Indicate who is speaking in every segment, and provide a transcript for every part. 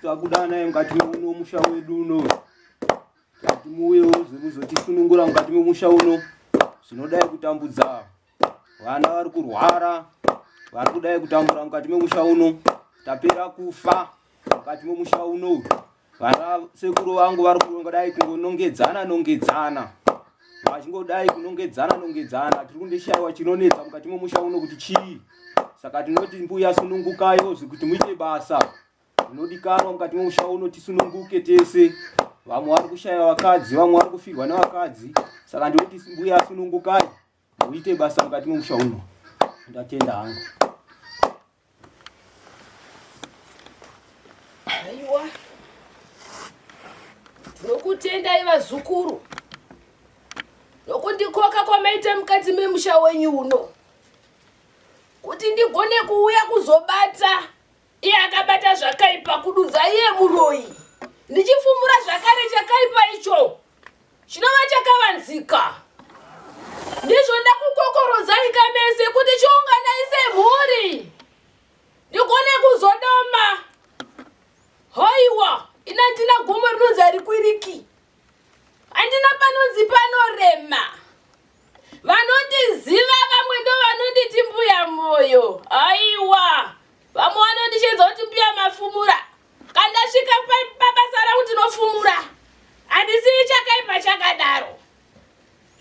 Speaker 1: takuda naye mukati muno musha wedu uno. Kuti muwewo muzotisunungura mukati memusha uno. Zvinodai kutambudza vana vari kurwara, vari kudai kutambura mukati memusha uno. Tapera kufa mukati memusha uno. Vana sekuru vangu vari kungodai kungonongedzana. Vachingodai kunongedzana. Tiri kundoshayiwa chinonetsa mukati memusha uno kuti chii. Saka tinoti mbuya sunungukayo kuti muite basa. Tinodikanwa mukati memusha uno tisununguke tese. Vamwe vari kushaya vakadzi, vamwe vari kufirwa nevakadzi. Saka ndinoti mbuya sunungukai muite basa mukati memusha uno. Ndatenda hangu.
Speaker 2: Aiwa. Tinokutendai vazukuru. Nokundikoka kwamaita mukati memusha wenyu uno. Kuti ndigone kuuya kuzobata iye akabata zvakaipa kududza iye muroyi. Ndichifumura zvakare chakaipa icho chinova chakavanzika. Ndizvo ndakukokorodzai kamese kuti chiunganaise mhuri ndigone kuzodoma. Hoiwa, ina ndina gomo rinonzi harikwiriki, handina panonzi panorema. Vanondiziva vamwe ndo vanonditi mbuya moyo. Aiwa, vamwe vanondichenza kuti mbuya mafumura. Kandasvika pabasa rangu ndinofumura. Handisiyi chakaipa chakadaro.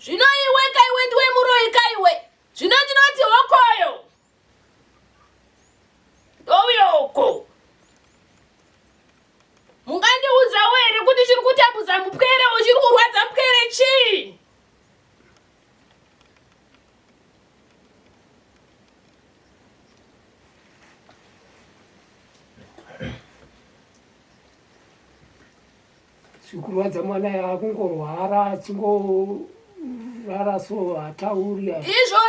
Speaker 2: Zvino iwe kaiwe ndiwe muroyi kaiwe. Zvino ndinoti hokoyo. Ndouyo. Mungandiudzawo here kuti chiri kutambudza mupwere chiri kurwadza mupwere chii?
Speaker 3: Chikurwadza mwana yakungorwara achingorara so hatauri.
Speaker 2: Izvo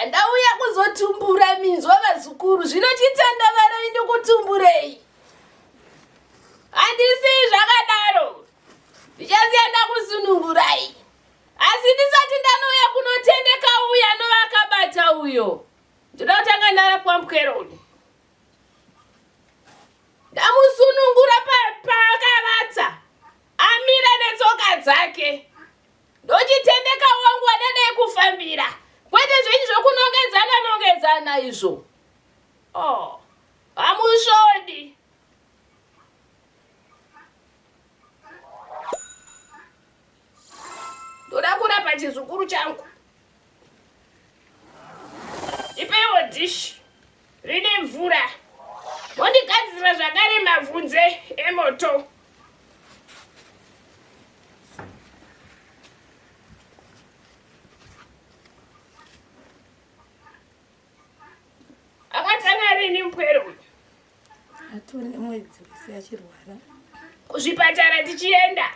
Speaker 2: ndauya kuzotumbura minzwa vazukuru. Zvino chitandavara ndikutumburei. Handisiyi zvakadaro. Ndichaziya ndakusunungurai. Asi ndisati ndanouya kunotendeka uya novakabata uyo. Ndoda kutanga ndarapwa mukero uyu. Ndamusunungura paakavata. Amira netsoka dzake. Ndochitendeka wangu wadadai kufambira. Kwete zvenyu zvokunongedzana izvo. Hamushodi. Ndoda kurapa chizukuru changu. Ipewo dish rine mvura. Mondigadzira zvakare mavhunze emoto. Akatanga rini mupwero uyu?
Speaker 4: Atone mwedzi wese achirwara.
Speaker 2: Kuzvipatara tichienda.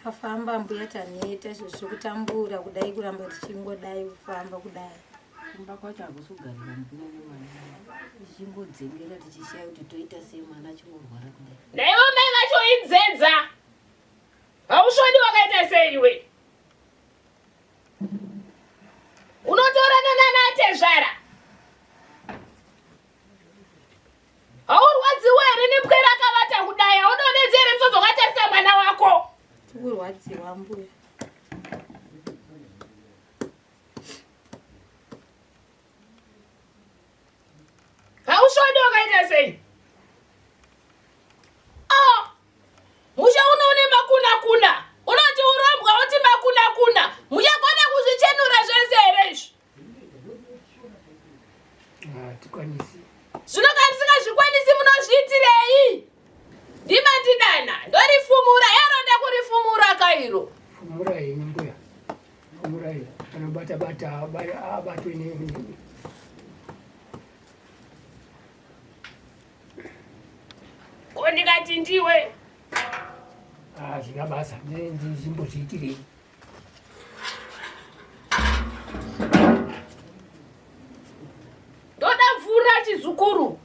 Speaker 4: Tafamba mbuya taneta zvokutambura kudai kuramba tichingodai kufamba kudai.
Speaker 5: Kumba kwacho hakusogarira mukuno mwana. Tichingodzengera tichishaya kuti toita sei mwana achingorwara kudai.
Speaker 2: Naivo mai vacho idzedza. Haushodi wakaita sei iwe? Unotorana nana Tezvara. Haurwadziwa here nepwere akavata kudai? Haunodedzere msodzi wakatarisa mwana wako?
Speaker 4: Tikurwadziwa mbuya.
Speaker 2: Haushodi wakaita sei? Musha uno une makuna. Unoti urombwa uti makuna. Muchagona kuzvichenura zvese here izvi?
Speaker 3: Hatikwanisi.
Speaker 2: Zvino kana musingazvikwanisi munozviitirei? Ndimatidana, ndorifumura, yaronda kurifumura kairo.
Speaker 3: Fumura yenyu mbuya. Fumura yenyu. Anobata abatwe nini.
Speaker 2: Ndikati ndiwe.
Speaker 3: Zvina basa. Ndizimboziitirei.
Speaker 2: Ndoda mvura chizukuru.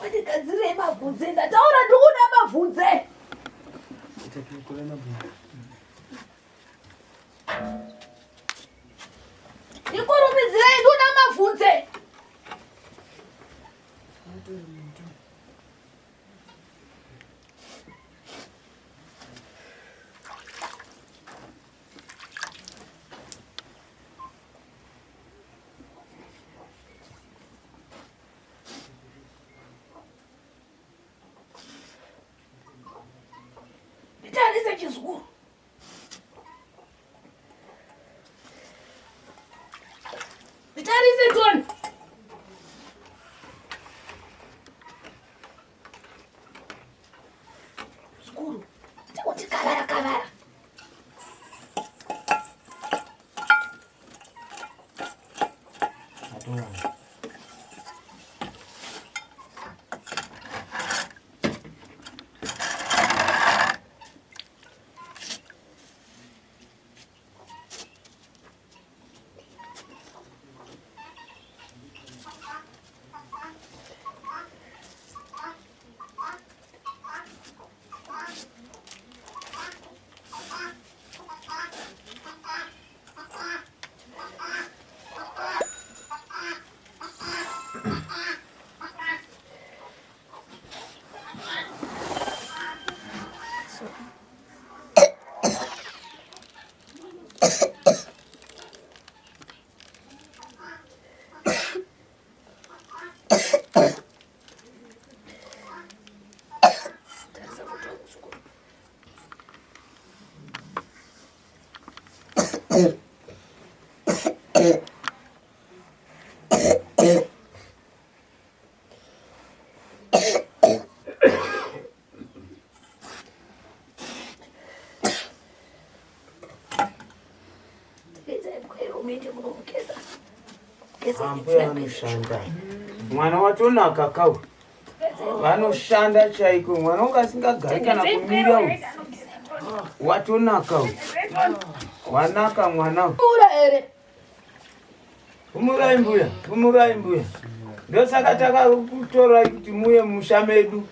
Speaker 2: Ndikadzire mabvunze ndataura ndikuda mabvunze. Ndikurumidzire ndoda mabvunze. Nditarise chizukuru. Nditarise John. Zukuru. Chakuti kavara kavara.
Speaker 6: Ambuya anoshanda. Mwana watonaka kau. Vanoshanda chaiko. Mwana ungasingagari kana kumira uyu. Watonaka uyu. Wanaka mwana. Umurai mbuya. Umurai mbuya. Ndosaka takakutora kuti muye musha medu.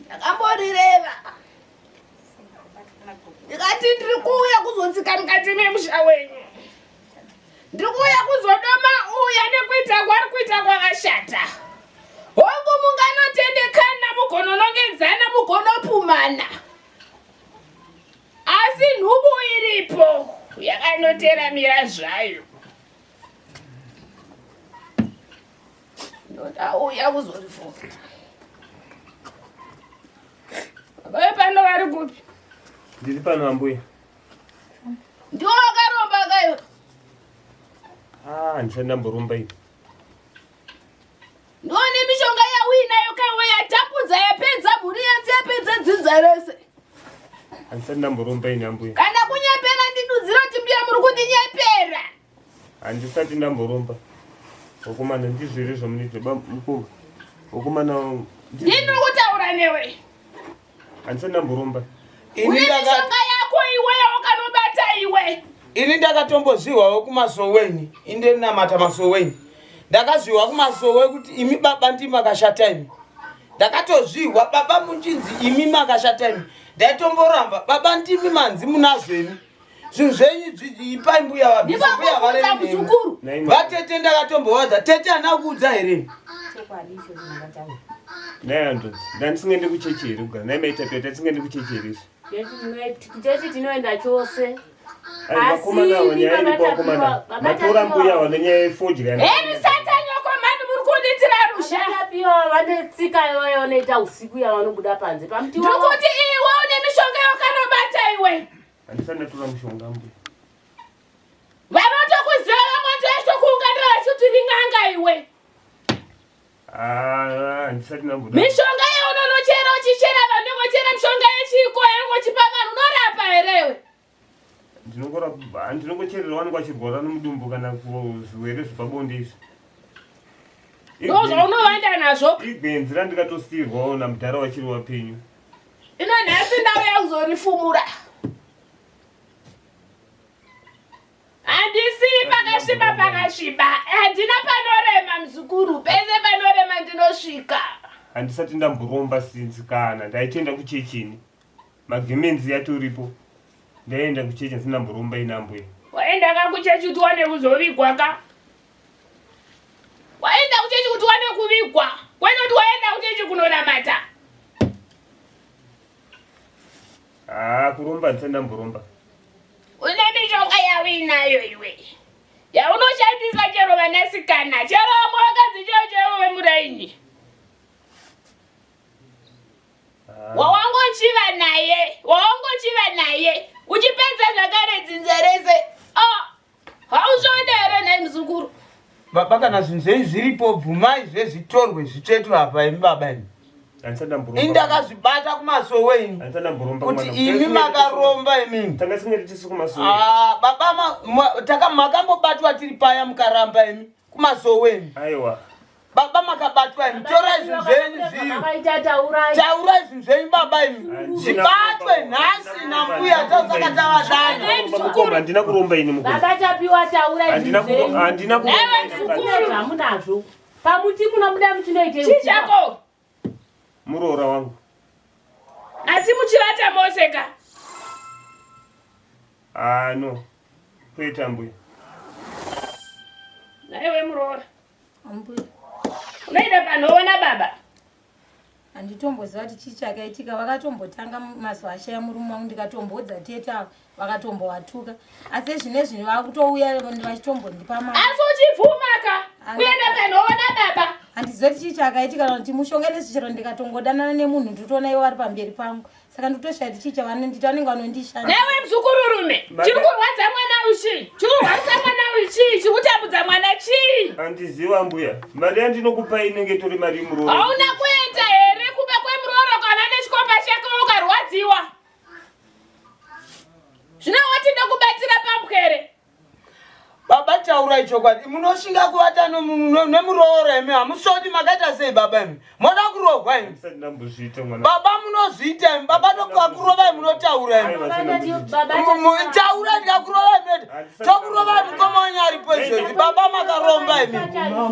Speaker 2: Ndakamborireva. Ndikati ndiri kuuya kuzotsika mukati memusha wenyu. Ndiri kuuya kuzodoma uya nekuita kwari kuita kwakashata. Hongu munganotendekana mugononongedzana mugonopumana. Asi nhubu iripo yakanoteramira zvayo. Ndauya kuzorifunga. Baba pano vari kupi?
Speaker 1: Ndiri pano ambuya.
Speaker 2: Ndiwo wakaromba kayo.
Speaker 1: Ndichandamboromba ivi.
Speaker 2: Ndione mishonga yawinayo kaiwe yatapudza yapedza mhuri yese yapedza dzinza rese.
Speaker 1: Handisandamboromba ini ambuya.
Speaker 2: Kana kunyepera ndidudzira kuti mbuya muri kundinyepera.
Speaker 1: Handisati ndamboromba. Wokomana ndizviri zvamunoita mukoma. Wokomana
Speaker 2: ndino kutaura newe.
Speaker 1: Handisati ndamboromba.
Speaker 2: Une mishonga yako iwe yawakanobata iwe.
Speaker 6: Ini ndakatomboziwawo kumasoweni. Inde namata masoweni. Ndakaziwa kumasowe kuti imi baba ndimi makashata imi. Ndakatozviwa baba muchinzi imi makashata imi. Ndaitomboramba baba ndimi manzi munazvo imi. Zvinhu zvenyu ipai mbuya wabvisa mbuya varemi
Speaker 2: muzukuru.
Speaker 6: Vatete ndakatombowadza tete ana kuudza here.
Speaker 1: Nayandodzi ndandisingaende kuchechi here kugara naimaita peta tisingaende kuchechi here izvi.
Speaker 5: Chechi tinoenda chose.
Speaker 1: Vakomana avo nyaya iripo vakomana. Matora mbuya avo nenyaya yefodya.
Speaker 2: Heri sata nyoko mani muri kunditira rusha.
Speaker 5: Vakapiwa vane tsika iyoyo vanoita usiku yavanobuda panze. Pamuti
Speaker 2: ndikuti iwe une mishonga yawakanobata iwe.
Speaker 1: Handisati ndatora mushonga mbuya.
Speaker 2: Vanotokuziva vamwe tokuunganira vachiti ring'anga iwe.
Speaker 1: Handisati ndamboda.
Speaker 2: Mishonga yaunonochera uchichera vanongochera mishonga yechiko yangochipa vanhu unorapa herewe.
Speaker 1: Ndinongocherera vanenge vachirwara nomudumbu kana zvirwere zvepabonde izvi.
Speaker 2: Ndo zvaunovanda nazvo.
Speaker 1: Igwenzi randikatosiyirwawo namudhara wachiri wapenyu.
Speaker 2: Ino nhasi ndauya kuzorifumura. Handisii pakasviba pakasviba. Handina panorema muzukuru. Pese panorema ndinosvika.
Speaker 1: Handisati ndamboromba sinzi kana ndaitenda kuchechini. Magemenzi yatoripo. Ndaenda kuchechi ndamboromba inambuya.
Speaker 2: Waenda kakuchechi kuti wane kuzovigwa ka? Waenda kuchechi kuti wane kuvigwa? Kwete kuti waenda kuchechi kunonamata?
Speaker 1: Kuromba handisati ndamboromba.
Speaker 2: Une mishonga yawinayo iwe. Yaunoshandisa chero vanasikana. Chero vamwe vakadzi chero vemuraini. Wawangochiva naye. Uchipedza zvakare dzinza rese. Hauzvode here naye muzukuru?
Speaker 6: Baba kana zvinhu zvenyu zviripo bvumai zvezvitorwe zvitsvetwe apa imi baba imi.
Speaker 1: Handisati ndamboromba.
Speaker 6: Indakazvibata kumasoweni.
Speaker 1: Handisati ndamboromba
Speaker 6: Kuti imi makaromba imimi.
Speaker 1: Tanga singati tisu kumasoweni.
Speaker 6: Baba makambobatwa tiri paya mukaramba imi kumasoweni.
Speaker 1: Aiwa.
Speaker 6: Baba makabatwa imi. Torai zvinhu zvenyu zviri. Taurai zvinhu zvenyu baba imi. Zvibatwe nhasi nambuya tosaka tavadana.
Speaker 1: Handina kuromba ini mukoma.
Speaker 5: Baba tapiwa taurai zvinhu zvenyu.
Speaker 1: Handina kuromba.
Speaker 5: Zvamunazvo. Pamuti munobuda muchinoite
Speaker 2: chichako.
Speaker 1: Muroora wangu.
Speaker 2: Asi muchivata moseka.
Speaker 1: No. Kwete ambuya.
Speaker 2: Naiwe muroora.
Speaker 4: Ambuya.
Speaker 2: Unoida panoona baba.
Speaker 4: Handitomboziva kuti chii chakaitika. Vakatombotanga mazuva ashaya murume wangu ndikatombodza teta vakatombowatuka. Asi zvinezvi vakutouya vachitombondipa mari.
Speaker 2: Asi uchibvumaka kuenda panoona baba.
Speaker 4: Handizivi kuti chii chakaitika kana kuti mushonga nezvichero ndikatongodanana nemunhu nditoona ivo vari pamberi pangu. saka ndotoshaiti chicha vanondita vanenge vanondishanda.
Speaker 2: Newe mzukururume, chiri kurwadza mwana uchi, chiri kurwadza mwana uchi, chiri kutambudza mwana chii?
Speaker 7: Andiziva mbuya, mari yandinokupa inenge tori mari yemurooro.
Speaker 2: Hauna kuenda here kuba kwemurooro kana nechikopa chako ukarwadziwa? Zvino wati ndokubatira pambwere.
Speaker 6: Baba taurai chokwadi, munoshinga kuvata nemurooro imi, hamusoti makaita sei baba imi? Moda kurogwa imi? Baba munozviita imi, baba tokakurova imi munotaura imi. Taura ndikakurova imi, tokurova imi koma wanyaripo izvozvi, baba makaromba imi.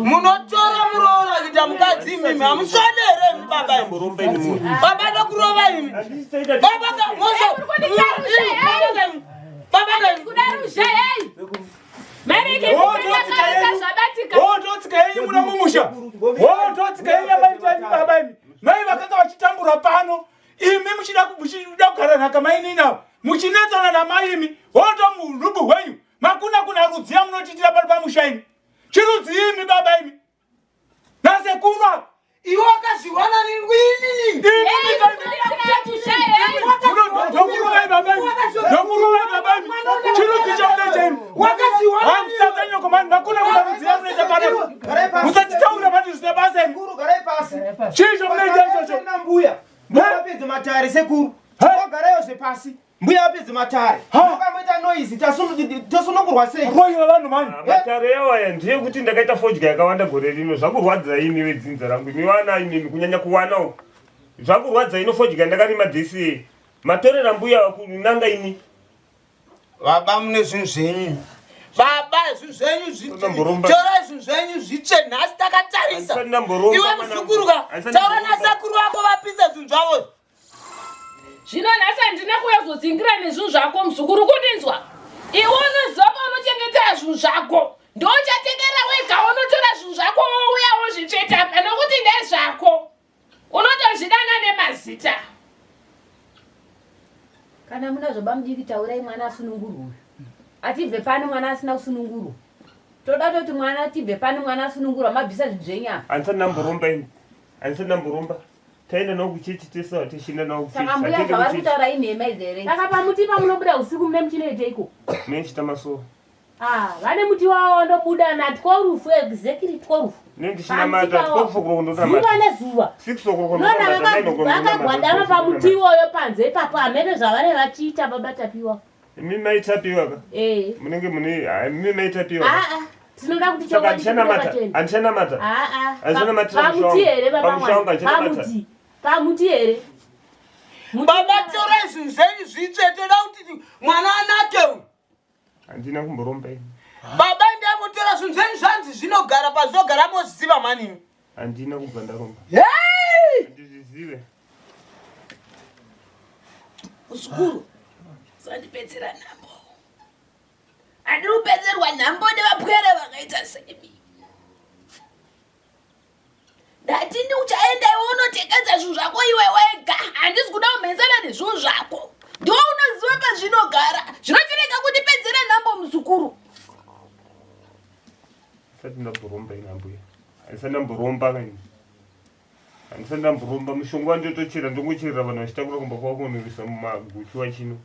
Speaker 6: Munotora murooro kuita mukadzi imi, hamusoni here imi baba imi? Baba tokurova imi. Baba
Speaker 8: mai vakanga vachitambura pano imi muchida kugara nhaka maini navo muchinetsana namai imi woto murubu hwenyu makuna kuna rudziya munotitira pari pamusha imi chirudzi imi baba imi nasekuru
Speaker 6: iwe wakazviwana nini?
Speaker 8: Ndokurovai baba imi, chirudzi chamunoita imi hamusatsa nyoko mani makuna kuna rudziya munoita pano musatitaura vanhu zvisina basa imi chii chamunoita ichocho
Speaker 1: mbuya apedze matare sekuru ogarayo zvepasi mbuya apedze matare akamoita noise tasunungurwa sei
Speaker 8: roiva vanhu mani
Speaker 7: matare yawaya ndiye kuti ndakaita fodya yakawanda gore rino zvakurwadza imi wedzinza rangu imi vana imi kunyanya kuwanawo zvakurwadza ino fodya ndakarima dhesi matorera mbuya kunanga ini
Speaker 6: Baba mune zvinhu zvenyu. Baba zvinhu zvenyu tora zvinhu zvenyu zvichenhasi takatarisa. Iwe musukuruka taura nasakuru vako vapisa zvinhu zvavo.
Speaker 2: Zvino nhasi handina kuyazodzingira nezvinhu zvako muzukuru kundinzwa. Iwe unoziva unochengetera zvinhu zvako. Ndochatekera wega unotora zvinhu zvako wouya wozvicheta nokuti ndezvako. Unotozvidana nemazita.
Speaker 5: Kana munazoba mudiki taurai mwana asununguru. Atibve pano mwana asina kusununguru. Toda toti mwana atibve pano mwana asununguru mabvisa zvinhu zvenya.
Speaker 7: Ansa namboromba. Taenda nokuchechi tesa tishinda nokuchechi.
Speaker 5: Saka mbuya zvavari kutaura inhema izere.
Speaker 2: Saka pamuti pamunobuda usiku mune muchinoiteiko?
Speaker 7: Nechita maso.
Speaker 2: Vane muti wavo wanobuda na 12 exactly 12.
Speaker 7: Nendishina mata 12 kuronda mata.
Speaker 2: Zuva nezuva.
Speaker 7: 6 kuronda mata.
Speaker 2: Vakagwadama pamuti iwoyo panze ipapo hamene zvavane vachiita baba tapiwa.
Speaker 7: Mimi maitapiwa ka? Munenge mune mimi maitapiwa.
Speaker 2: Tinoda kuti chokwadi
Speaker 7: andishana mata. Azana mata.
Speaker 2: Pamuti here baba mwana. Pamuti here.
Speaker 6: Baba tora zvinhu zvenyu zvichetoda kuti mwana anake.
Speaker 7: Handina kumboromba.
Speaker 6: Baba ndamutora zvinhu zvenyu zvanzi zvinogara pazogara moziva mani.
Speaker 7: Handina kubva ndaromba. Handizvizive.
Speaker 2: Uskuru. Sandipedzera nhambo. Handiri kupedzerwa nhambo nevapwere vakaita semi. Ndati uchaenda iwe unotekedza zvinhu zvako iwe wega. Handisi kuda kumhenzana nezvinhu zvako. Ndiwe unoziva pazvinogara. Zvinotireka kundipedzera nhambo muzukuru.
Speaker 7: Sati ndamboromba inhambo. Handisati ndamboromba kani. Handisati ndamboromba mushonga wandotochera ndongocherera vanhu vachitakura kumba kwakuonerisa mumaguchu wachino.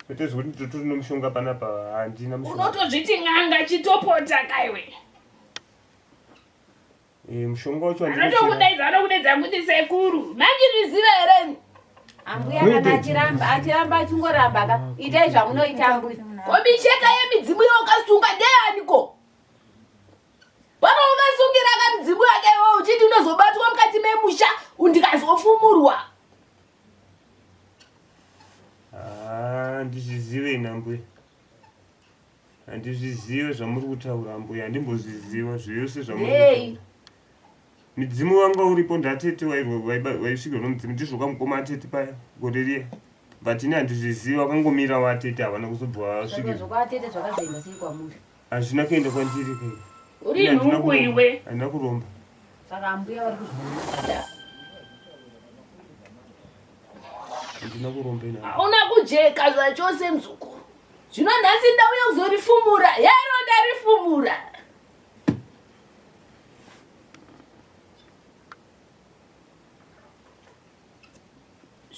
Speaker 7: Kutezwa kuti totori nomushonga panapa handina mushonga.
Speaker 2: Unotozviti n'anga chitopota kaiwe.
Speaker 7: Mushonga wacho handina.
Speaker 2: Anotokudaiza kuti sekuru. Manjizviziva here?
Speaker 5: Ambuya kana achiramba achingoramba ka. Itai zvamunoita ambuya.
Speaker 2: Komicheka yemidzimu yawakasunga ndeyaniko? Pano ukasungira kamidzimu yake iwe uchiti unozobatwa mukati memusha undikazofumurwa.
Speaker 7: Handizvizive nambuya. Handizvizive zvamuri kutaura mbuya. Handimbozviziva zvose zvamuri kutaura. Midzimu wanga uripo ndatete waisvika nomudzimu ndizvo kamukoma atete paya gore riya. But ini handizviziva wakangomira watete havana kuzobva wasvika.
Speaker 5: Zvakatete zvakazoenda sei kwamuri?
Speaker 7: Hazvina kuenda kwandiri kai.
Speaker 2: Uri nhuku iwe.
Speaker 7: Handina kuromba.
Speaker 5: Saka ambuya vari kuzviita.
Speaker 7: Handina kuromba ina.
Speaker 2: Hauna kujeka zvachose muzukuru. Zvino nhasi ndauya kuzorifumura. Yaro ndarifumura.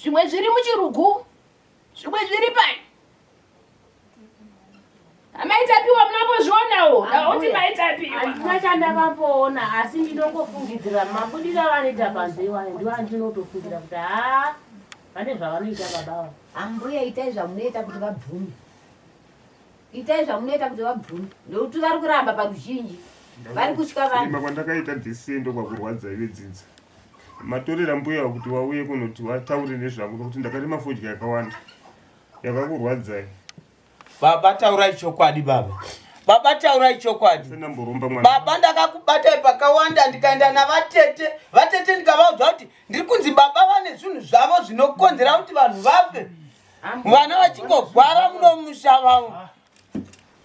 Speaker 2: zvimwe zviri muchirugu, zvimwe zviri pai. Amaitapiwa munambozvionawo, naoti maitapiwa.
Speaker 5: Handina chandakambona asi ndinongofungidzira mabudiro avanoita panze iwayo ndiwo andinotofungira kuti vane zvavanoita babawa. Ambuya itai zvamunoita kuti vabvume. Itai zvamunoita kuti vabvume. Ndokuti vari kuramba paruzhinji. Vari kutya vanhu.
Speaker 7: Kwandakaita disendo kwakurwadza ive dzidzi. Matorera mbuya kuti wauye kunoti wataure nezvangu nokuti ndakarima fodya yakawanda. Yakakurwadzai.
Speaker 6: Baba taurai chokwadi baba. Baba taurai chokwadi. Baba ndakakubatai pakawanda ndikaenda navatete. Vatete ndikavaudza kuti ndiri kunzi baba vane zvinhu zvavo zvinokonzera kuti vanhu vafe. Vana vachingogwara muno musha vavo.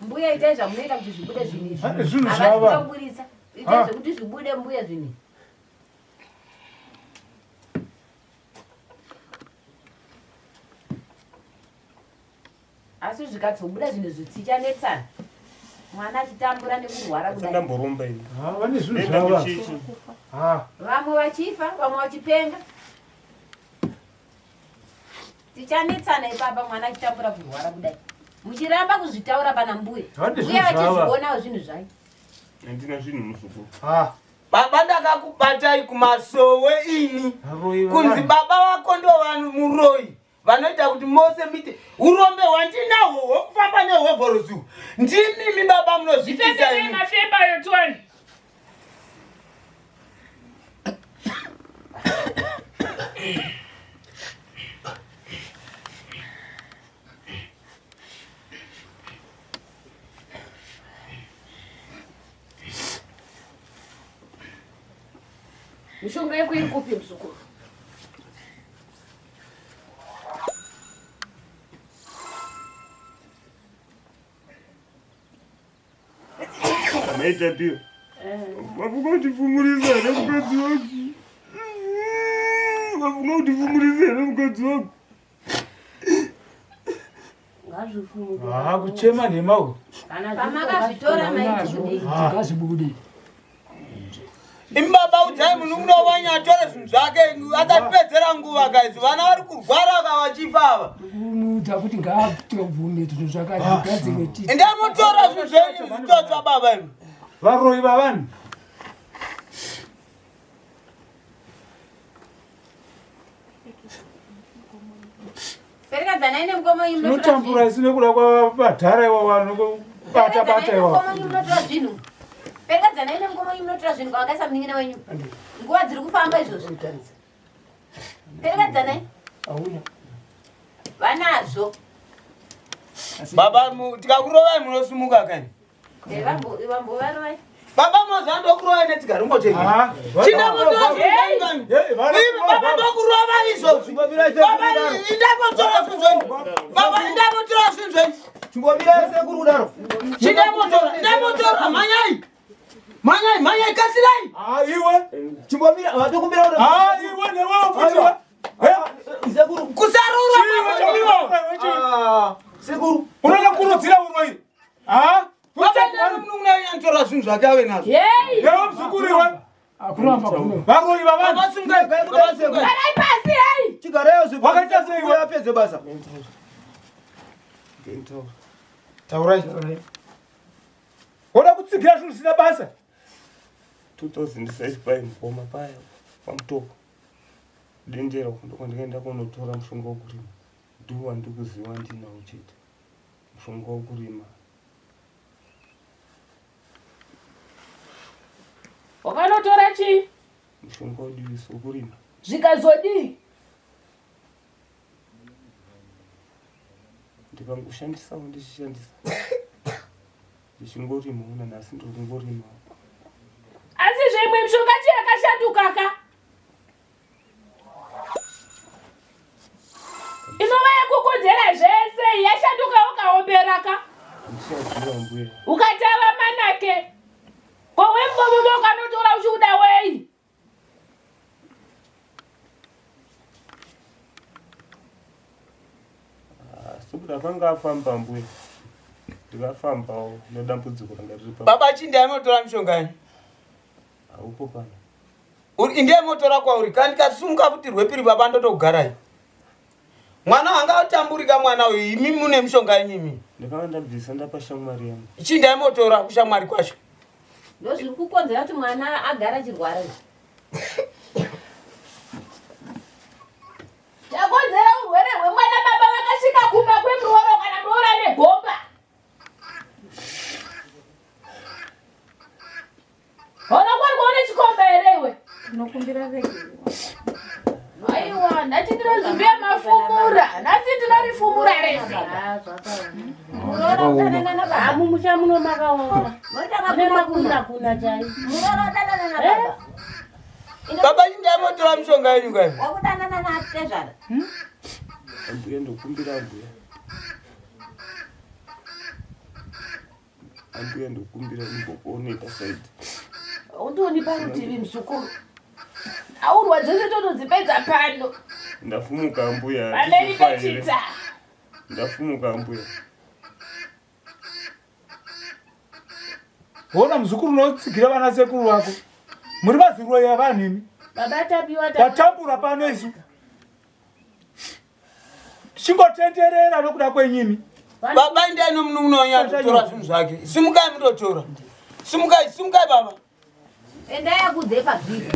Speaker 5: Mbuya itai zvamunoita kuti zvibude zvinizvi.
Speaker 8: Zvinhu zvavo.
Speaker 5: Havasi itai zvokuti zvibude mbuya zvinizvi. Asi zvikatsobuda zvinhu zvichanetsana. Mwana achitambura nekurwara kudai.
Speaker 7: Ndamboromba ini.
Speaker 8: Vane zvinhu zvavo.
Speaker 5: Vamwe vachifa, vamwe vachipenga. Tichanetsana ipapa mwana achitambura kurwara kudai. Muchiramba kuzvitaura pana mbuya. Mbuya vachizvionawo zvinhu zvai.
Speaker 7: Handina zvinhu musukuru.
Speaker 6: Baba ndakakubatai kumasowe ini. Kunzi baba vako ndo vanhu muroi. Vanoita kuti mose miti urombe wandinawo wokufamba nehovhorozu. Ndimi baba munozvipisa
Speaker 2: ini. Mafemba yotwani. Mishonga yako iri kupi msukuru?
Speaker 7: Amaita pio. Wavuga utifumuriza nemukadzi wangu. Wavuga utifumuriza nemukadzi wangu.
Speaker 8: Kuchema nemawo.
Speaker 5: Pamakazvitora maiti
Speaker 3: Ngazvibude.
Speaker 6: Imbaba udzai munhu unowanyatora zvinhu zvake akapedzera nguva guys. Vana vari kurwara vachifa.
Speaker 3: Unoudza kuti ngaatobvume zvinhu zvakagadzirwe titi.
Speaker 6: Ndamutora zvinhu zvenyu zvitotsva baba imi.
Speaker 8: Varoi vavanhu.
Speaker 5: Perekadzana ine mkomo imwe.
Speaker 8: Notambura isine kuda kwavadhara iwa vanhu bata iwa.
Speaker 5: Zvinhu. Perekadzana ine mkomo imwe notora zvinhu kwakaisa munin'ina wenyu. Nguva dziri kufamba izvozvo. Perekadzana.
Speaker 3: Auna.
Speaker 5: Vanazvo.
Speaker 6: Baba tikakurovai munosumuka kani.
Speaker 5: Vambo varovai.
Speaker 6: Baba mozando kurovai netigari ngote. China motora zvingani. Baba ndokurova izvozvo. Baba indakotora zvinhu. Baba indakotora zvinhu.
Speaker 1: Chimbomira sekuru udaro.
Speaker 6: China motora manyai. Manyai kasirai.
Speaker 8: Iwe.
Speaker 1: Chimbomira watokumbira udaro.
Speaker 8: Iwe newe ufudziwa.
Speaker 1: Sekuru
Speaker 6: kusarura
Speaker 8: baba.
Speaker 1: Sekuru.
Speaker 8: Unoda kurudzira uroi.
Speaker 6: Vatenda mununyantora zvinhu zvake ave nazvo.
Speaker 8: Yewo msukuriwe. Akuramba kuno. Varoi vavanhu.
Speaker 6: Vasungai
Speaker 2: Garai pasi hai.
Speaker 1: Chigareyo zvipo.
Speaker 8: Wakaita sei iwe?
Speaker 1: Yapedze basa.
Speaker 8: Taurai. Woda kutsigira zvinhu zvisina basa.
Speaker 7: 2005 pai mukoma paya pamutoko. Denjera ndikaenda kunotora mushonga wokurima. Ndiwo wandikuziva ndinawo chete. Mushonga wokurima.
Speaker 2: Wakanotora chi?
Speaker 7: Mushonga wodiwiso wokurima.
Speaker 2: Zvikazodii?
Speaker 7: Ndikangoshandisawo ndichishandisa. Ndichingorima una nasi ndorima.
Speaker 2: Asi zvimwe mishonga chi yakashanduka ka? Inova yakukonzera zvese yashanduka ukaombera ka?
Speaker 7: Ndichaziva mbuya.
Speaker 2: Ukatava manake. Kowe mbobo ukanotora uchiuda wei?
Speaker 7: Sikuti akanga afamba mbuya. Ndikafambawo nedambudziko ranga riripa.
Speaker 6: Baba chindai motora mushonga ini.
Speaker 7: Upo pana.
Speaker 6: Ndiye motora kwauri kandi kasunga kuti rwepiri baba ndotogarai. Mwana wanga utamburika mwana uyu. Imi mune mishonga yenyu.
Speaker 7: Ndakawanda bvisa ndapa shamwari yangu.
Speaker 6: Chinda motora kushamwari kwacho.
Speaker 5: Ndo zviri kukonzera kuti mwana agara chirwara.
Speaker 2: Chakonzera urwere hwemwana baba vakasvika kumba kwemurooro kana muroora negomba. Ona kwari kuone chikomba here iwe?
Speaker 4: Tinokumbira vege.
Speaker 2: Aiwa, ndati ndinozimbia mafumura. Nasi tinarifumura rese.
Speaker 5: Muroora utanana nababa. Amu musha muno makaona. Mune makunda kuna chai. Muroora utanana nababa.
Speaker 6: Baba chinda motora mishonga yenyu kai.
Speaker 5: Wakutanana na Tezvara.
Speaker 7: Ambuya ndokumbira ambuya. Ambuya ndokumbira ndimbokuoneka side.
Speaker 2: Undoni parutivi msukuru. Aurwa dzese totodzipedza pano.
Speaker 7: Ndafumuka ambuya.
Speaker 2: Pamberi pechita.
Speaker 7: Ndafumuka ambuya.
Speaker 8: Wona muzukuru unotsigira vana sekuru wako. Muri maziro ya vanhu imi.
Speaker 5: Baba tapiwa
Speaker 8: Tatambura pano isu. Chingotenderera nokuda kwenyimi.
Speaker 6: Baba ndiye nomunonya kutora zvinhu zvake. Simukai mutotora. Simukai baba.
Speaker 5: enda yakudze pabviri.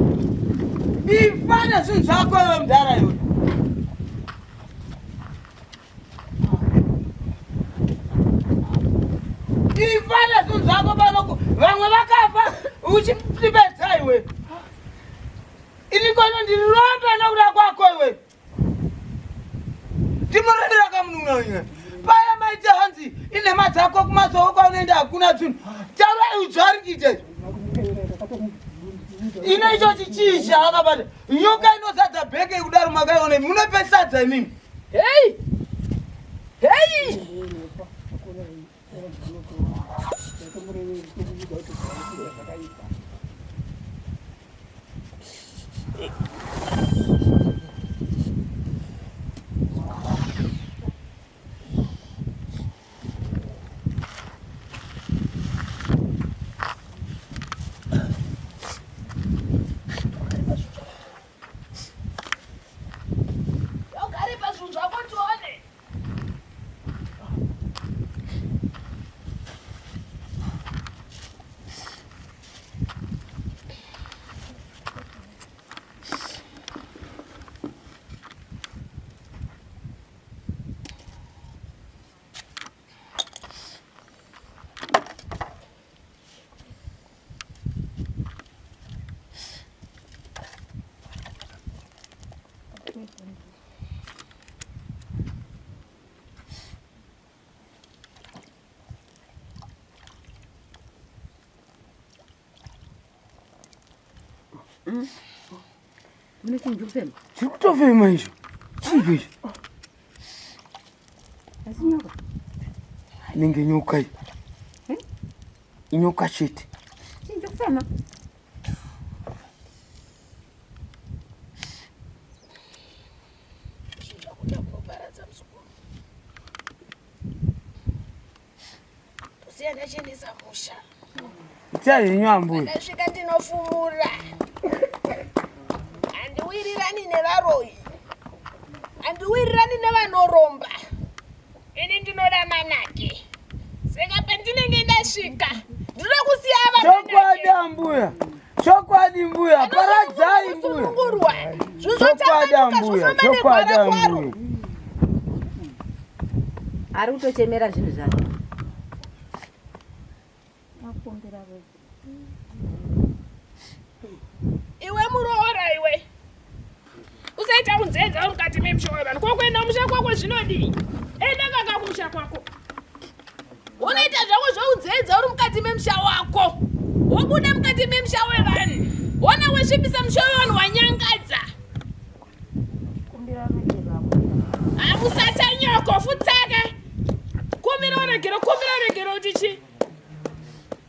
Speaker 6: Ifana zvinhu zvako iwe mudhara iwe. Ifana zvinhu zvako panoko. Vamwe vakafa uchipedza iwe. Ini kono ndirombe nokuda kwako iwe. Ndimurendera kamunun'una. Paya maite hanzi ine madzako kumazowo kwaunoenda hakuna zvinhu. Taura uzvari kuite. Ine icho chichisha wakabata. Nyoka inozadza bheke kudaro makaiona munopesadza imimi.
Speaker 2: Hey! Hey!
Speaker 5: Mune chinhu chekufema?
Speaker 6: Chiri kutofema izvo. Chii izvo?
Speaker 5: Asi nyoka?
Speaker 6: Inenge nyoka iyi. Inyoka chete.
Speaker 5: Chinhu chekufema?
Speaker 2: Tosiyana chendesa musha.
Speaker 6: Itai henyu ambuya.
Speaker 2: Ndasvika ndinofumura. Andiwirirani nevaroyi. Andiwirirani nevanoromba. Ini ndinoda manake. Saka pandinenge ndasvika ndinoda kusiya
Speaker 6: Chokwadi ambuya. Chokwadi mbuya. Paradzai mbuya. Chokwadi ambuya. Chokwadi ambuya.
Speaker 5: Ari kutochemera zvinhu zvake.
Speaker 2: Iwe muroora iwe. Usaita unzenza uri mukati memusha wevanhu. Kwakuenda musha kwako zvinodii? Enda kaka kumusha kwako. Unoita zvako zvounzenza uri mukati memusha wako. Wobuda mukati memusha wevanhu. Wona wesvibisa musha wevanhu wanyangadza. Amusata nyoko futsake. Kumira uregero utichi.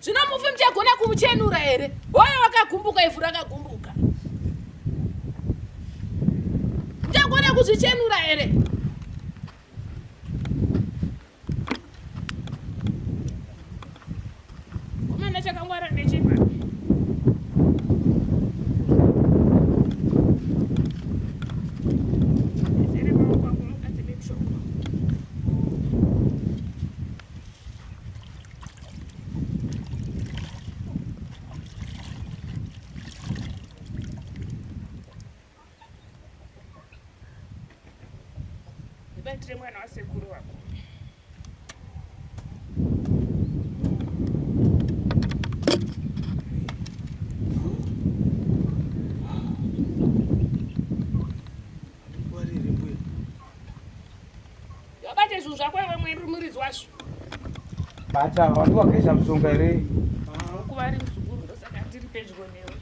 Speaker 2: Zvino mufi muchagona kumuchenura here? Woyo wakagumbuka ivhu rakagumbuka. Muchagona kuzvichenura here? Komana chakangwara nechipa. Zere maoko ako mukati Usaitire mwana wasekuru wako. Yabate zvinhu zvako iwe muridzi wacho.
Speaker 6: Bata vantu vakaisa musonga here.
Speaker 2: Kuva ari muzukuru ndosaka tiri pedyo newe.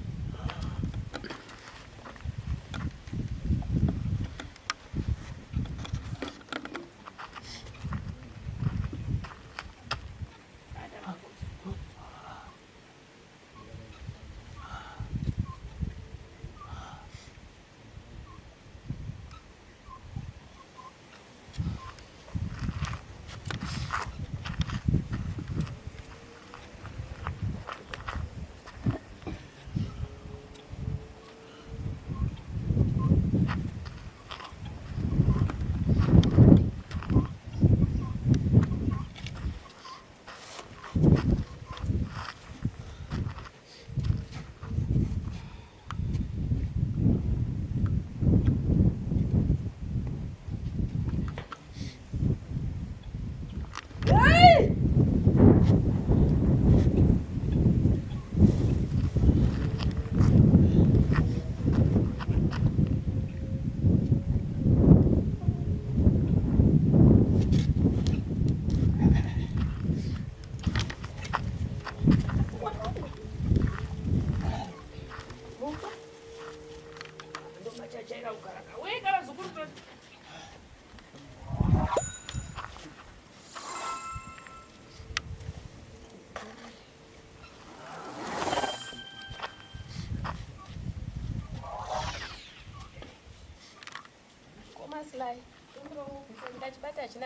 Speaker 2: Sly.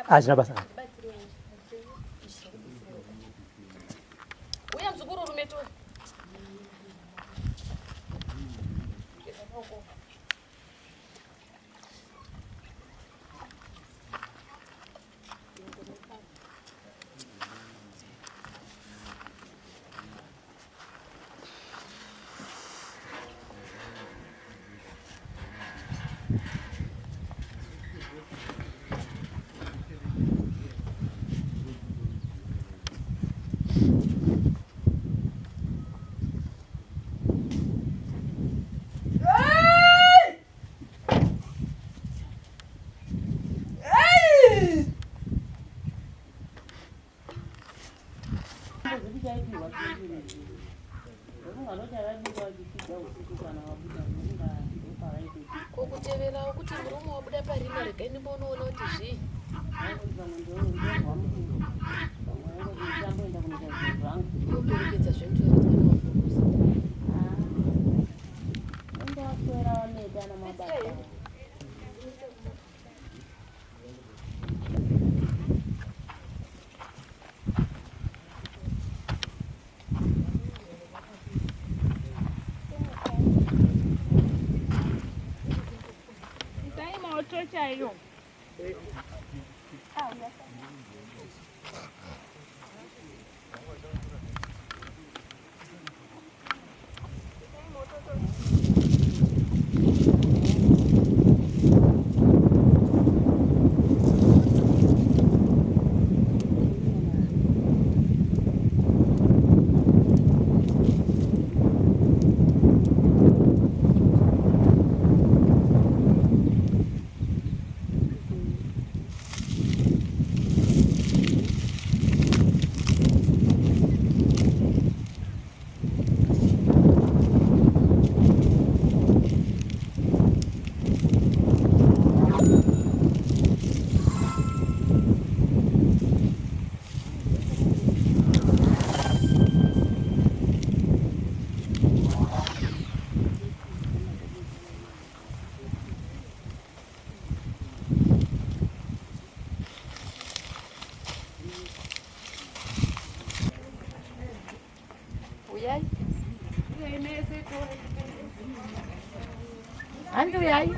Speaker 3: Achina basa.
Speaker 2: Uya mzukuru rumeto. Kokutevera kuti murume wabuda parima rega ndimbonoona kuti zvii. Uperekedza zventu chayo. Ando aí.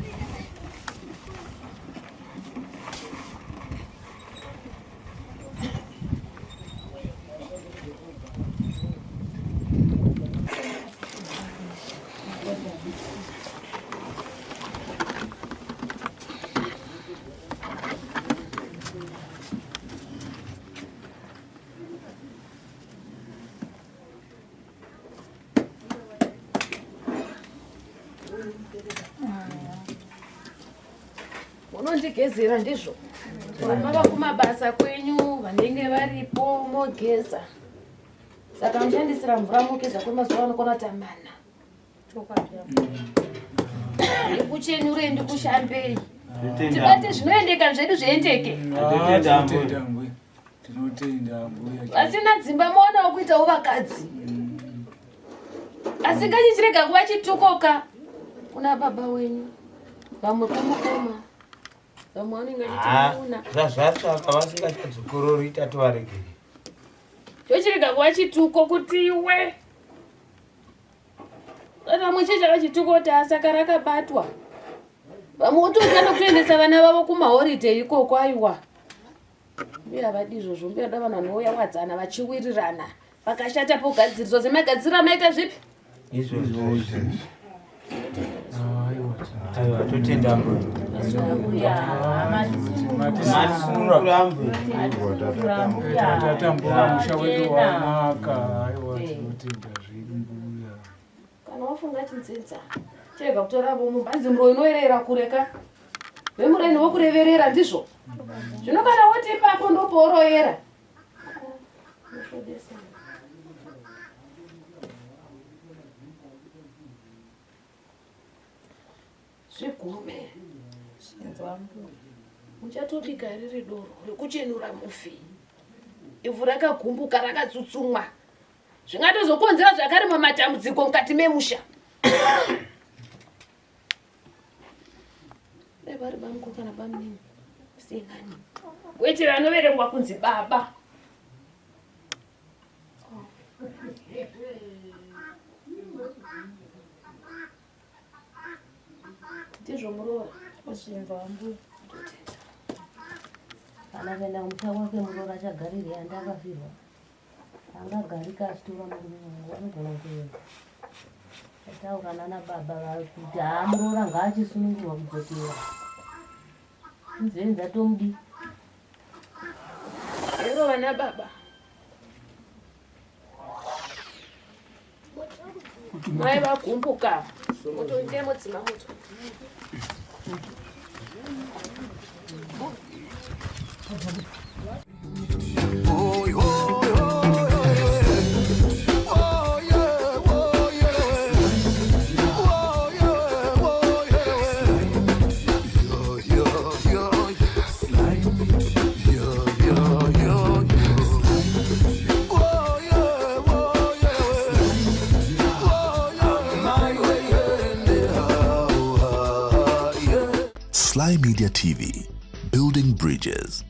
Speaker 2: munondigezera ndizvo. Mava kumabasa kwenyu vanenge varipo mogeza. Saka mushandisira mvura mogeza kwemazuva anokona tamana. Ndikuchenure ndikushambei. Tibate zvinoendeka zvedu zviendeke. Vasina dzimba maonawo kuitawo vakadzi. Asi ngachichirega kuva chitukoka kuna baba wenyu. Vamwe kumukoma. Vamwe vanenge vachitiuna.
Speaker 6: Zvazvatsvaka vasingachadzokorori tatovaregere.
Speaker 2: Chochirega kuva chituko kuti iwe. Vamwe chechaka chituko kuti asaka rakabatwa. Vamwe utozana kutoendesa vana vavo kumahoride ikoko aiwa. Mbiya vadizvo zvombiya da vanhu vanouya wadzana vachiwirirana. Vakashata pogadziriso semagadzira maita zvipi?
Speaker 6: Izvozvo. Aiwa totenda Mwari.
Speaker 2: Kana wafunga chinzenza chega kutora mumbanzi muro inoerera kureka. Vemureni wokureverera ndizvo. Zvinokana woti ipapo ndoporoera. Zvigume. Muchatobika riri doro rekuchenura mufi. Ivhu rakagumbuka rakatsutsumwa. Zvingatozokonzera zvakare mamatambudziko mukati memusha. Vari bamko kana bamnini. Singani. Weti vanoverengwa kunzi baba. Ndizvo Muroora.
Speaker 4: Zimbabwe.
Speaker 5: Kana kuenda kumutanga wake Muroora achagarire andakafirwa. Angagarika achitora munhu anogona kuenda. Ataukana nababa kuti Muroora ngaachisunungurwa kudzokera. Nzenza tomudi.
Speaker 2: Ero vana baba. Mai vagumbuka. Moto ndemo dzima moto.
Speaker 9: Sly Media TV, building bridges.